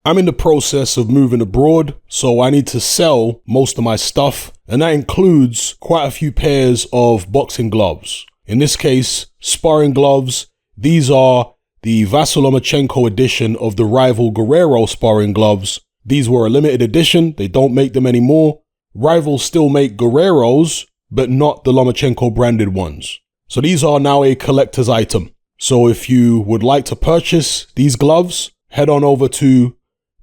I'm in the process of moving abroad, so I need to sell most of my stuff, and that includes quite a few pairs of boxing gloves. In this case, sparring gloves. These are the Vasyl Lomachenko edition of the Rival Guerrero sparring gloves. These were a limited edition. They don't make them anymore. Rival still make Guerreros, but not the Lomachenko branded ones. So these are now a collector's item. So if you would like to purchase these gloves, head on over to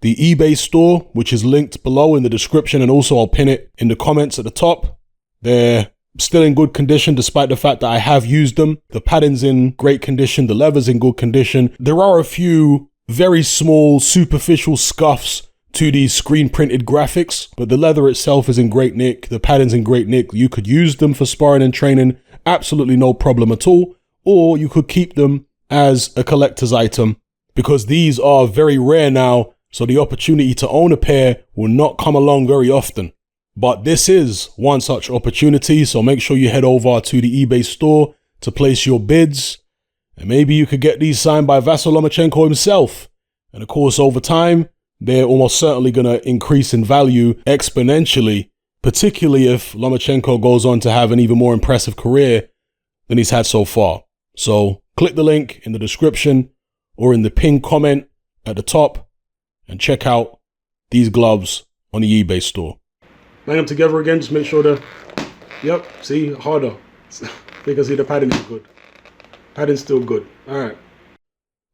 the eBay store, which is linked below in the description, and also I'll pin it in the comments at the top. They're still in good condition despite the fact that I have used them. The padding's in great condition, the leather's in good condition. There are a few very small superficial scuffs to the screen printed graphics, but the leather itself is in great nick, the padding's in great nick. You could use them for sparring and training, absolutely no problem at all, or you could keep them as a collector's item because these are very rare now. So the opportunity to own a pair will not come along very often. But this is one such opportunity, so make sure you head over to the eBay store to place your bids. And maybe you could get these signed by Vasyl Lomachenko himself. And of course, over time, they're almost certainly going to increase in value exponentially, particularly if Lomachenko goes on to have an even more impressive career than he's had so far. So click the link in the description or in the pinned comment at the top and check out these gloves on the eBay store. Bang them together again, just make sure yep, see, harder. You can see the padding is good. Padding's still good. All right.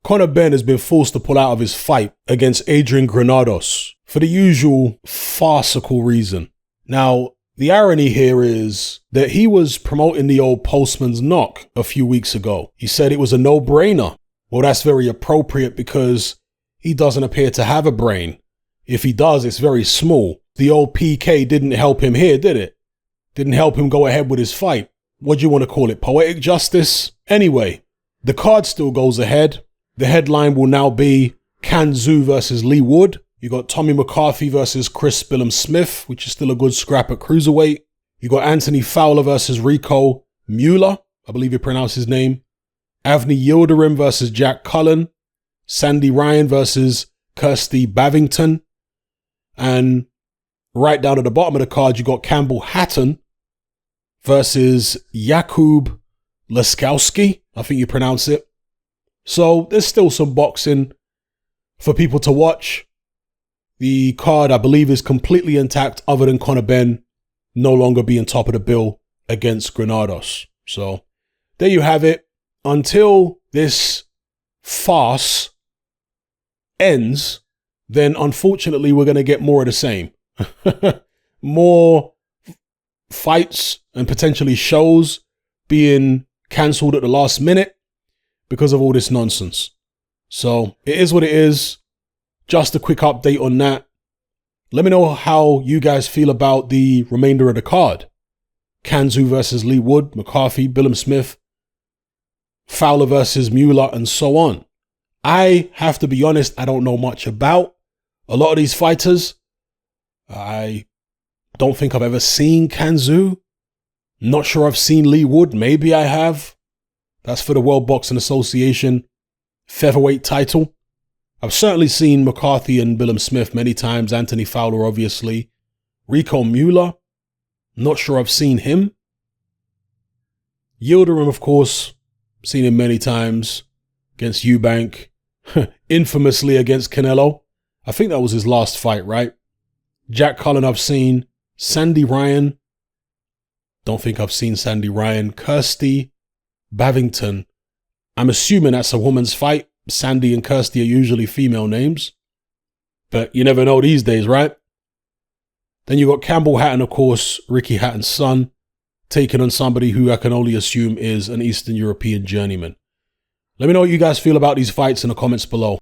Conor Benn has been forced to pull out of his fight against Adrian Granados for the usual farcical reason. Now, the irony here is that he was promoting the old postman's knock a few weeks ago. He said it was a no-brainer. Well, that's very appropriate because he doesn't appear to have a brain. If he does, it's very small. The old PK didn't help him here, did it? Didn't help him go ahead with his fight. What do you want to call it? Poetic justice? Anyway, the card still goes ahead. The headline will now be Can Xu versus Lee Wood. You got Tommy McCarthy versus Chris Smith, which is still a good scrap at cruiserweight. You got Anthony Fowler versus Rico Mueller, I believe you pronounce his name. Avni Yildirim versus Jack Cullen. Sandy Ryan versus Kirsty Bavington. And right down at the bottom of the card, you got Campbell Hatton versus Jakub Laskowski, I think you pronounce it. So there's still some boxing for people to watch. The card, I believe, is completely intact other than Conor Benn no longer being top of the bill against Granados. So there you have it. Until this farce ends, then unfortunately we're going to get more of the same. More fights and potentially shows being cancelled at the last minute because of all this nonsense. So it is what it is. Just a quick update on that. Let me know how you guys feel about the remainder of the card. Can Xu versus Lee Wood, McCarthy, Billum Smith, Fowler versus Mueller, and so on. I have to be honest, I don't know much about a lot of these fighters. I don't think I've ever seen Can Xu. Not sure I've seen Lee Wood. Maybe I have. That's for the World Boxing Association featherweight title. I've certainly seen McCarthy and Billum Smith many times. Anthony Fowler, obviously. Rico Mueller. Not sure I've seen him. Yildirim, of course. Seen him many times. Against Eubank. Infamously against Canelo. I think that was his last fight, right? Jack Cullen I've seen. Sandy Ryan. Don't think I've seen Sandy Ryan. Kirsty Bavington. I'm assuming that's a woman's fight. Sandy and Kirsty are usually female names. But you never know these days, right? Then you got Campbell Hatton, of course, Ricky Hatton's son, taking on somebody who I can only assume is an Eastern European journeyman. Let me know what you guys feel about these fights in the comments below.